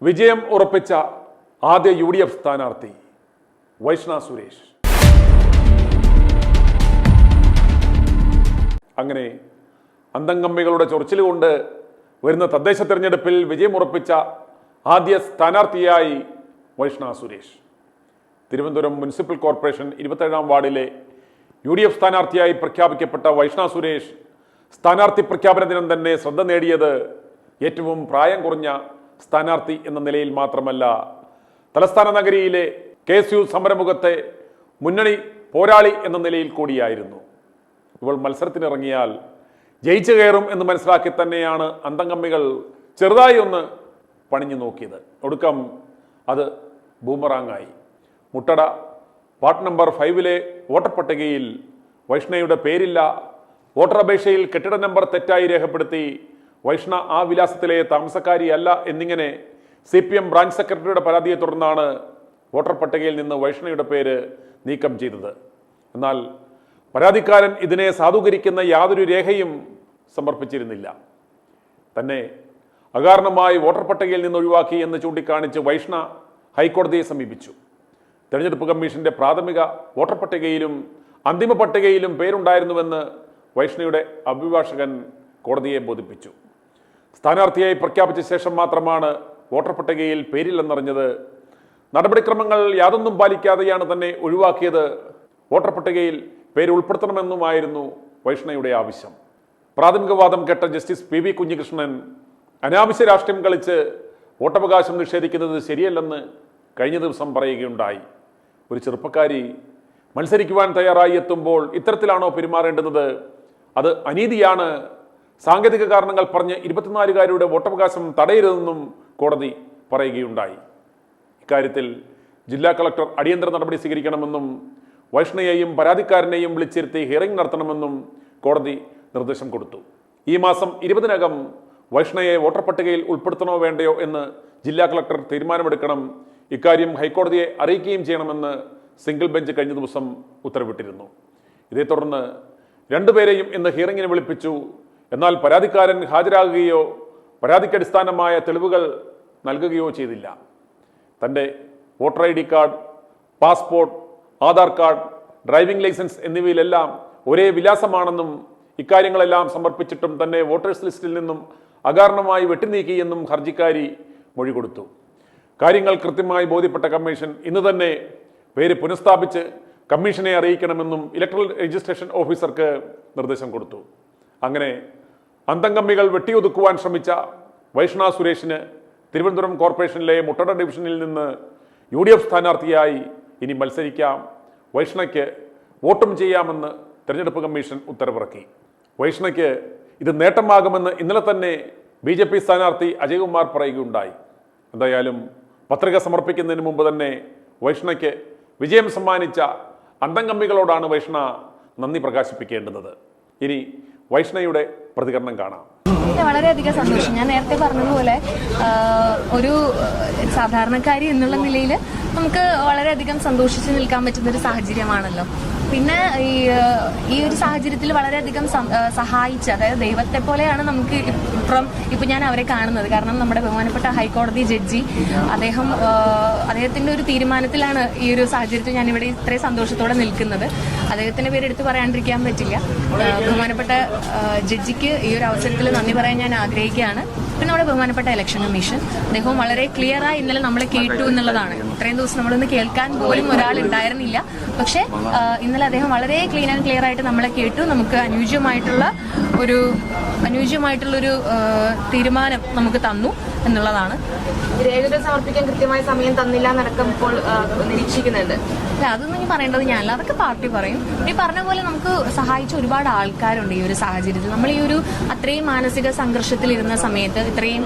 വിജയം ഉറപ്പിച്ച ആദ്യ UDF സ്ഥാനാർത്ഥി വൈഷ്ണ സുരേഷ്. അങ്ങനെ അന്തംകമ്മികളുടെ ചൊറിച്ചിലുകൊണ്ട് വരുന്ന തദ്ദേശ തെരഞ്ഞെടുപ്പിൽ വിജയമുറപ്പിച്ച ആദ്യ സ്ഥാനാർത്ഥിയായി വൈഷ്ണ സുരേഷ്. തിരുവനന്തപുരം മുനിസിപ്പൽ കോർപ്പറേഷൻ 27-ാം വാർഡിലെ UDF സ്ഥാനാർത്ഥിയായി പ്രഖ്യാപിക്കപ്പെട്ട വൈഷ്ണ സുരേഷ് സ്ഥാനാർത്ഥി പ്രഖ്യാപന ദിനം തന്നെ ശ്രദ്ധ നേടിയത് ഏറ്റവും പ്രായം കുറഞ്ഞ സ്ഥാനാർത്ഥി എന്ന നിലയിൽ മാത്രമല്ല, തലസ്ഥാന നഗരിയിലെ KSU സമരമുഖത്തെ മുന്നണി പോരാളി എന്ന നിലയിൽ കൂടിയായിരുന്നു. ഇവൾ മത്സരത്തിനിറങ്ങിയാൽ ജയിച്ചു കയറും എന്ന് മനസ്സിലാക്കി തന്നെയാണ് അന്തംകമ്മികൾ ചെറുതായി ഒന്ന് പണിഞ്ഞു നോക്കിയത്. ഒടുക്കം അത് ബൂമറാങ്ങായി. മുട്ടട വാർഡ് നമ്പർ 5-ലെ വോട്ടർ പട്ടികയിൽ വൈഷ്ണയുടെ പേരില്ല. വോട്ടർ അപേക്ഷയിൽ കെട്ടിട നമ്പർ തെറ്റായി രേഖപ്പെടുത്തി. വൈഷ്ണ ആ വിലാസത്തിലെ താമസക്കാരിയല്ല എന്നിങ്ങനെ CPM ബ്രാഞ്ച് സെക്രട്ടറിയുടെ പരാതിയെ തുടർന്നാണ് വോട്ടർ പട്ടികയിൽ നിന്ന് വൈഷ്ണയുടെ പേര് നീക്കം ചെയ്തത്. എന്നാൽ പരാതിക്കാരൻ ഇതിനെ സാധൂകരിക്കുന്ന യാതൊരു രേഖയും സമർപ്പിച്ചിരുന്നില്ല. തന്നെ അകാരണമായി വോട്ടർ പട്ടികയിൽ നിന്ന് ഒഴിവാക്കി എന്ന് ചൂണ്ടിക്കാണിച്ച് വൈഷ്ണ ഹൈക്കോടതിയെ സമീപിച്ചു. തെരഞ്ഞെടുപ്പ് കമ്മീഷന്റെ പ്രാഥമിക വോട്ടർ പട്ടികയിലും അന്തിമ പട്ടികയിലും പേരുണ്ടായിരുന്നുവെന്ന് വൈഷ്ണയുടെ അഭിഭാഷകൻ കോടതിയെ ബോധിപ്പിച്ചു. സ്ഥാനാർത്ഥിയായി പ്രഖ്യാപിച്ച ശേഷം മാത്രമാണ് വോട്ടർ പട്ടികയിൽ പേരില്ലെന്നറിഞ്ഞത്. നടപടിക്രമങ്ങൾ യാതൊന്നും പാലിക്കാതെയാണ് തന്നെ ഒഴിവാക്കിയത്. വോട്ടർ പട്ടികയിൽ പേര് ഉൾപ്പെടുത്തണമെന്നുമായിരുന്നു വൈഷ്ണയുടെ ആവശ്യം. പ്രാഥമികവാദം കേട്ട ജസ്റ്റിസ് PV കുഞ്ഞികൃഷ്ണൻ അനാവശ്യ രാഷ്ട്രീയം കളിച്ച് വോട്ടവകാശം നിഷേധിക്കുന്നത് ശരിയല്ലെന്ന് കഴിഞ്ഞ ദിവസം പറയുകയുണ്ടായി. ഒരു ചെറുപ്പക്കാരി മത്സരിക്കുവാൻ തയ്യാറായി എത്തുമ്പോൾ ഇത്തരത്തിലാണോ പെരുമാറേണ്ടുന്നത്? അത് അനീതിയാണ്. സാങ്കേതിക കാരണങ്ങൾ പറഞ്ഞ് 24-കാരുടെ വോട്ടവകാശം തടയരുതെന്നും കോടതി പറയുകയുണ്ടായി. ഇക്കാര്യത്തിൽ ജില്ലാ കളക്ടർ അടിയന്തര നടപടി സ്വീകരിക്കണമെന്നും വൈഷ്ണയെയും പരാതിക്കാരനെയും വിളിച്ചിരുത്തി ഹിയറിംഗ് നടത്തണമെന്നും കോടതി നിർദ്ദേശം കൊടുത്തു. ഈ മാസം 20-നകം വൈഷ്ണയെ വോട്ടർ പട്ടികയിൽ ഉൾപ്പെടുത്തണോ വേണ്ടയോ എന്ന് ജില്ലാ കളക്ടർ തീരുമാനമെടുക്കണം. ഇക്കാര്യം ഹൈക്കോടതിയെ അറിയിക്കുകയും ചെയ്യണമെന്ന് സിംഗിൾ ബെഞ്ച് കഴിഞ്ഞ ദിവസം ഉത്തരവിട്ടിരുന്നു. ഇതേ തുടർന്ന് രണ്ടുപേരെയും ഇന്ന് ഹിയറിംഗിന് വിളിപ്പിച്ചു. എന്നാൽ പരാതിക്കാരൻ ഹാജരാകുകയോ പരാതിക്ക് അടിസ്ഥാനമായ തെളിവുകൾ നൽകുകയോ ചെയ്തില്ല. തൻ്റെ voter ID card, passport, Aadhaar card, driving licence എന്നിവയിലെല്ലാം ഒരേ വിലാസമാണെന്നും ഇക്കാര്യങ്ങളെല്ലാം സമർപ്പിച്ചിട്ടും തന്നെ വോട്ടേഴ്സ് ലിസ്റ്റിൽ നിന്നും അകാരണമായി വെട്ടിനീക്കിയെന്നും ഹർജിക്കാരി മൊഴി കൊടുത്തു. കാര്യങ്ങൾ കൃത്യമായി ബോധ്യപ്പെട്ട കമ്മീഷൻ ഇന്ന് തന്നെ പേര് പുനഃസ്ഥാപിച്ച് കമ്മീഷനെ അറിയിക്കണമെന്നും ഇലക്ട്രൽ രജിസ്ട്രേഷൻ ഓഫീസർക്ക് നിർദ്ദേശം കൊടുത്തു. അങ്ങനെ അന്തംകമ്മികൾ വെട്ടിയൊതുക്കുവാൻ ശ്രമിച്ച വൈഷ്ണ സുരേഷിന് തിരുവനന്തപുരം കോർപ്പറേഷനിലെ മുട്ടട ഡിവിഷനിൽ നിന്ന് UDF സ്ഥാനാർത്ഥിയായി ഇനി മത്സരിക്കാം. വൈഷ്ണയ്ക്ക് വോട്ടും ചെയ്യാമെന്ന് തെരഞ്ഞെടുപ്പ് കമ്മീഷൻ ഉത്തരവിറക്കി. വൈഷ്ണയ്ക്ക് ഇത് നേട്ടമാകുമെന്ന് ഇന്നലെ തന്നെ BJP സ്ഥാനാർത്ഥി അജയ്കുമാർ പറയുകയുണ്ടായി. എന്തായാലും പത്രിക സമർപ്പിക്കുന്നതിന് മുമ്പ് തന്നെ വൈഷ്ണയ്ക്ക് വിജയം സമ്മാനിച്ച അന്തംകമ്മികളോടാണ് വൈഷ്ണ നന്ദി പ്രകാശിപ്പിക്കേണ്ടുന്നത്. ഇനി വൈഷ്ണയുടെ പ്രതികരണം കാണാം. വളരെയധികം സന്തോഷം. ഞാൻ നേരത്തെ പറഞ്ഞതുപോലെ ഒരു സാധാരണക്കാരി എന്നുള്ള നിലയിൽ നമുക്ക് വളരെയധികം സന്തോഷിച്ച് നിൽക്കാൻ പറ്റുന്ന ഒരു സാഹചര്യമാണല്ലോ. പിന്നെ ഈ ഒരു സാഹചര്യത്തിൽ വളരെയധികം സഹായിച്ച, അതായത് ദൈവത്തെ പോലെയാണ് നമുക്ക് ഇപ്പം ഞാൻ അവരെ കാണുന്നത്. കാരണം നമ്മുടെ ബഹുമാനപ്പെട്ട ഹൈക്കോടതി ജഡ്ജി അദ്ദേഹത്തിന്റെ ഒരു തീരുമാനത്തിലാണ് ഈ ഒരു സാഹചര്യത്തിൽ ഞാനിവിടെ ഇത്രയും സന്തോഷത്തോടെ നിൽക്കുന്നത്. അദ്ദേഹത്തിന്റെ പേര് എടുത്തു പറയാണ്ടിരിക്കാൻ പറ്റില്ല. ബഹുമാനപ്പെട്ട ജഡ്ജിക്ക് ഈ ഒരു അവസരത്തിൽ നന്ദി പറയാൻ ഞാൻ ആഗ്രഹിക്കുകയാണ്. പിന്നെ നമ്മുടെ ബഹുമാനപ്പെട്ട ഇലക്ഷൻ കമ്മീഷൻ, അദ്ദേഹവും വളരെ ക്ലിയറായി ഇന്നലെ നമ്മളെ കേട്ടു എന്നുള്ളതാണ്. ഇത്രയും ദിവസം നമ്മളൊന്ന് കേൾക്കാൻ പോലും ഒരാൾ ഉണ്ടായിരുന്നില്ല. പക്ഷേ ഇന്നലെ അദ്ദേഹം വളരെ ക്ലീൻ ആൻഡ് ക്ലിയർ ആയിട്ട് നമ്മളെ കേട്ടു. നമുക്ക് അനുയോജ്യമായിട്ടുള്ളൊരു തീരുമാനം നമുക്ക് തന്നു എന്നുള്ളതാണ്. രേഖകൾ സമർപ്പിക്കാൻ കൃത്യമായ സമയം തന്നില്ല എന്നടക്കം ഇപ്പോൾ നിരീക്ഷിക്കുന്നുണ്ട്. അല്ല, അതൊന്നും ഇനി പറയേണ്ടത് ഞാനല്ല, അതൊക്കെ പാർട്ടി പറയും. ഈ പറഞ്ഞ പോലെ നമുക്ക് സഹായിച്ച ഒരുപാട് ആൾക്കാരുണ്ട് ഈ ഒരു സാഹചര്യത്തിൽ. നമ്മൾ ഈ ഒരു അത്രയും മാനസിക സംഘർഷത്തിലിരുന്ന സമയത്ത് ഇത്രയും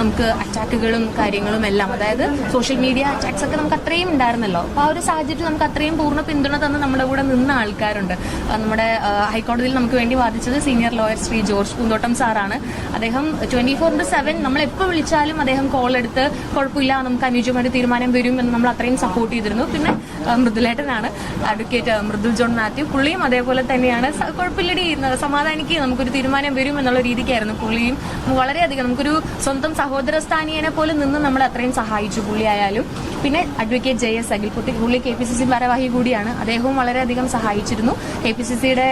നമുക്ക് അറ്റാക്കുകളും കാര്യങ്ങളും എല്ലാം, അതായത് സോഷ്യൽ മീഡിയ അറ്റാക്സ് ഒക്കെ നമുക്ക് അത്രയും ഉണ്ടായിരുന്നല്ലോ. അപ്പോൾ ആ ഒരു സാഹചര്യത്തിൽ നമുക്ക് അത്രയും പൂർണ്ണ പിന്തുണ തന്ന് നമ്മുടെ കൂടെ നിന്ന ആൾക്കാരുണ്ട്. നമ്മുടെ ഹൈക്കോടതിയിൽ നമുക്ക് വേണ്ടി വാദിച്ചത് സീനിയർ ലോയർ ശ്രീ ജോർജ് പൂന്തോട്ടം സാറാണ്. അദ്ദേഹം 24/7 നമ്മളെപ്പോൾ വിളിച്ചാലും അദ്ദേഹം കോൾ എടുത്ത് കുഴപ്പമില്ല, നമുക്ക് അനുയോജ്യമായിട്ട് തീരുമാനം വരും എന്ന് നമ്മൾ അത്രയും സപ്പോർട്ട് ചെയ്തിരുന്നു. പിന്നെ മൃദുലേട്ടനാണ്, അഡ്വക്കേറ്റ് മൃദുൽ ജോൺ മാത്യു, പുള്ളിയും അതേപോലെ തന്നെയാണ്. കുഴപ്പമില്ലടി, സമാധാനിക്ക്, നമുക്കൊരു തീരുമാനം വരും എന്നുള്ള രീതിക്കായിരുന്നു പുള്ളിയും. വളരെയധികം നമുക്കൊരു സ്വന്തം സഹോദര സ്ഥാനീയനെ പോലെ നിന്ന് നമ്മളെ അത്രയും സഹായിച്ചു പുള്ളിയായാലും. പിന്നെ അഡ്വക്കേറ്റ് JS അഖിൽ, പുള്ളി KPCC ഭാരവാഹി കൂടിയാണ്. അദ്ദേഹവും വളരെയധികം സഹായിച്ചിരുന്നു. KPCCയുടെ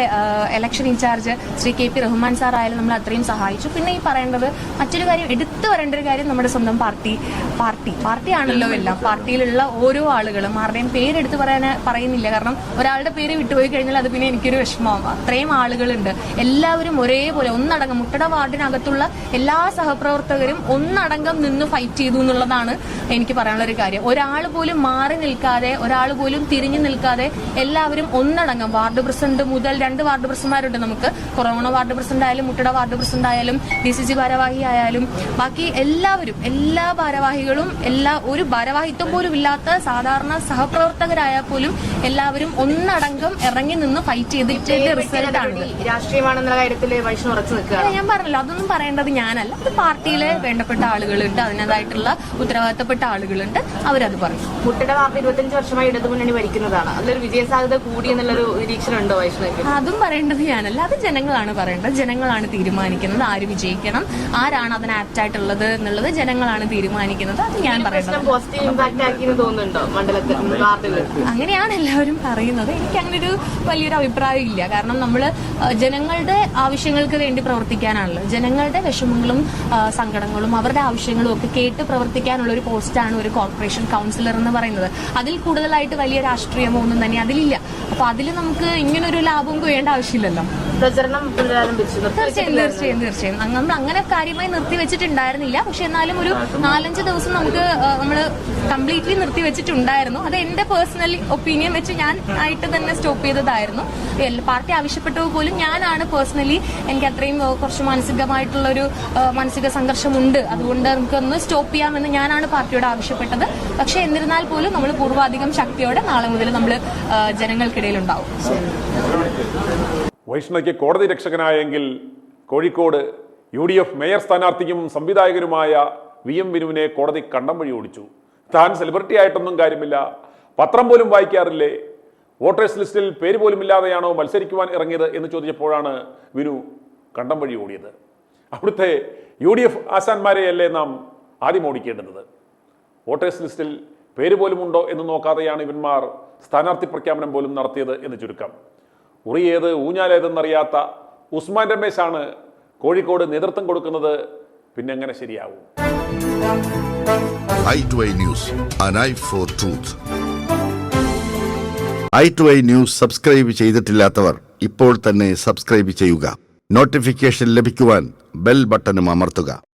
election in charge Shri KP Rahman sir ആയാലും നമ്മൾ അത്രയും സഹായിച്ചു. പിന്നെ ഈ പറയേണ്ടത് മറ്റൊരു കാര്യം, എടുത്തു വരേണ്ട ഒരു കാര്യം, നമ്മുടെ സ്വന്തം പാർട്ടിയാണല്ലോ എല്ലാം. പാർട്ടിയിലുള്ള ഓരോ ആളുകളും ആരുടെയും പേരെടുത്ത് പറയുന്നില്ല, കാരണം ഒരാളുടെ പേര് വിട്ടുപോയി കഴിഞ്ഞാൽ അത് പിന്നെ എനിക്കൊരു വിഷമമാവും. അത്രയും ആളുകളുണ്ട്, എല്ലാവരും ഒരേപോലെ ഒന്നടങ്കം മുട്ടട വാർഡിനകത്തുള്ള എല്ലാ സഹപ്രവർത്തകരും ഒന്നടങ്കം നിന്ന് ഫൈറ്റ് ചെയ്തു എന്നുള്ളതാണ് എനിക്ക് പറയാനുള്ള ഒരു കാര്യം. ഒരാൾ പോലും മാറി നിൽക്കാതെ, ഒരാൾ പോലും തിരിഞ്ഞു നിൽക്കാതെ എല്ലാവരും ഒന്നടങ്കം, വാർഡ് പ്രസിഡന്റ് മുതൽ 2 വാർഡ് പ്രസിഡന്റുമാരുണ്ട് നമുക്ക്, കൊറോണ വാർഡ് പ്രസിഡന്റ് ആയാലും മുട്ടട വാർഡ് പ്രസിഡന്റ് ആയാലും DCC ഭാരവാഹി ആയാലും ബാക്കി എല്ലാവരും, എല്ലാ ഭാരവാഹികളും, ഒരു ഭാരവാഹിത്വം പോലും ഇല്ലാത്ത സാധാരണ സഹപ്രവർത്തകരായാൽ പോലും എല്ലാവരും ഒന്നടങ്കം ഇറങ്ങി നിന്ന് ഫൈറ്റ് ചെയ്തിട്ട് റിസൾട്ടാണ്. രാഷ്ട്രീയമാണെന്ന കാര്യത്തിൽ വൈഷ്ണു ഉറച്ചു നിൽക്കുകയാണ്. ഞാൻ പറഞ്ഞല്ലോ, അതൊന്നും പറയേണ്ടത് ഞാനല്ല, അത് പാർട്ടിയിലെ വേണ്ടപ്പെട്ട ആളുകളുണ്ട്, അതിനേതായിട്ടുള്ള ഉത്തരവാദിത്തപ്പെട്ട ആളുകളുണ്ട്, അവരത് പറയും. മുട്ടട വാർഡ് 25 വർഷമായി ഇടതുമുന്നണി ഭരിക്കുന്നതാണ്. അതിലൊരു വിജയസാധ്യത കൂടി എന്നുള്ളൊരു നിരീക്ഷണം ഉണ്ടോ വൈഷ്ണവിക്ക്? അതും പറയേണ്ടത് ഞാനല്ല, അത് ജനങ്ങളാണ് പറയേണ്ടത്. ജനങ്ങളാണ് തീരുമാനിക്കുന്നത് ആര് വിജയിക്കണം, ആരാണ് അതിന് ആപ്റ്റ് ആയിട്ടുള്ളത് എന്നുള്ളത് ജനങ്ങളാണ് തീരുമാനിക്കുന്നത്. അത് ഞാൻ പറയുന്നത്. പോസിറ്റീവ് ഇമ്പാക്ട് ആക്കിയെന്ന് തോന്നുന്നുണ്ടോ മണ്ഡലത്തിൽ, വാർഡിൽ? അങ്ങനെയാണ് എല്ലാവരും പറയുന്നത്. എനിക്ക് അങ്ങനെ ഒരു വലിയൊരു അഭിപ്രായം ഇല്ല. കാരണം നമ്മൾ ജനങ്ങളുടെ ആവശ്യങ്ങൾക്ക് വേണ്ടി പ്രവർത്തിക്കാനാണല്ലോ. ജനങ്ങളുടെ വിഷമങ്ങളും സങ്കടങ്ങളും അവരുടെ ആവശ്യങ്ങളും ഒക്കെ കേട്ട് പ്രവർത്തിക്കാനുള്ള ഒരു പോസ്റ്റാണ് ഒരു കോർപ്പറേഷൻ കൗൺസിലർ എന്ന് പറയുന്നത്. അതിൽ കൂടുതലായിട്ട് വലിയ രാഷ്ട്രീയമോ ഒന്നും തന്നെ അതിലില്ല. അപ്പൊ അതിൽ നമുക്ക് ഇങ്ങനൊരു ലാഭം കൊയ്യേണ്ട ആവശ്യമില്ലല്ലോ. പ്രചരണം പുനരാരംഭിച്ചു. തീർച്ചയായും നമ്മൾ അങ്ങനെ കാര്യമായി നിർത്തിവെച്ചിട്ടുണ്ടായിരുന്നില്ല. പക്ഷെ എന്നാലും ഒരു 4-5 ദിവസം നമ്മൾ കംപ്ലീറ്റ്ലി നിർത്തിവെച്ചിട്ടുണ്ടായിരുന്നു. അത് എന്റെ പേഴ്സണൽ ഒപ്പീനിയൻ വെച്ച് ഞാൻ ആയിട്ട് തന്നെ സ്റ്റോപ്പ് ചെയ്തതായിരുന്നു. പാർട്ടി ആവശ്യപ്പെട്ടത് പോലും ഞാനാണ് പേഴ്സണലി. എനിക്ക് അത്രയും കുറച്ച് മാനസികമായിട്ടുള്ളൊരു മാനസിക സംഘർഷമുണ്ട്, അതുകൊണ്ട് നമുക്കൊന്ന് സ്റ്റോപ്പ് ചെയ്യാമെന്ന് ഞാനാണ് പാർട്ടിയോട് ആവശ്യപ്പെട്ടത്. പക്ഷെ എന്നിരുന്നാൽ പോലും നമ്മൾ പൂർവാധികം ശക്തിയോടെ നാളെ മുതൽ നമ്മൾ ജനങ്ങൾക്കിടയിൽ ഉണ്ടാവും. വൈഷ്ണയ്ക്ക് കോടതി രക്ഷകനായെങ്കിൽ കോഴിക്കോട് UDF മേയർ സ്ഥാനാർത്ഥിക്കും സംവിധായകനുമായ VM വിനുവിനെ കോടതി കണ്ടം വഴി ഓടിച്ചു. താൻ സെലിബ്രിറ്റി ആയിട്ടൊന്നും കാര്യമില്ല, പത്രം പോലും വായിക്കാറില്ലേ, വോട്ടേഴ്സ് ലിസ്റ്റിൽ പേര് പോലും ഇല്ലാതെയാണോ മത്സരിക്കുവാൻ ഇറങ്ങിയത് എന്ന് ചോദിച്ചപ്പോഴാണ് വിനു കണ്ടം വഴി ഓടിയത്. അവിടുത്തെ UDF ആശാന്മാരെയല്ലേ നാം ആദ്യം ഓടിക്കേണ്ടത്? വോട്ടേഴ്സ് ലിസ്റ്റിൽ പേര് പോലും ഉണ്ടോ എന്ന് നോക്കാതെയാണ് ഇവന്മാർ സ്ഥാനാർത്ഥി പ്രഖ്യാപനം പോലും നടത്തിയത് എന്ന് ചുരുക്കം. ഉറിയേത് ഊഞ്ഞാലേതെന്നറിയാത്ത ഉസ്മാൻ രമേശാണ് കോഴിക്കോട് നേതൃത്വം കൊടുക്കുന്നത്. പിന്നെ എങ്ങനെ ശരിയാവും? i2i News, an eye for truth. i2i News subscribe ചെയ്തിട്ടില്ലാത്തവർ ഇപ്പോൾ തന്നെ സബ്സ്ക്രൈബ് ചെയ്യുക. നോട്ടിഫിക്കേഷൻ ലഭിക്കുവാൻ ബെൽ ബട്ടണും അമർത്തുക.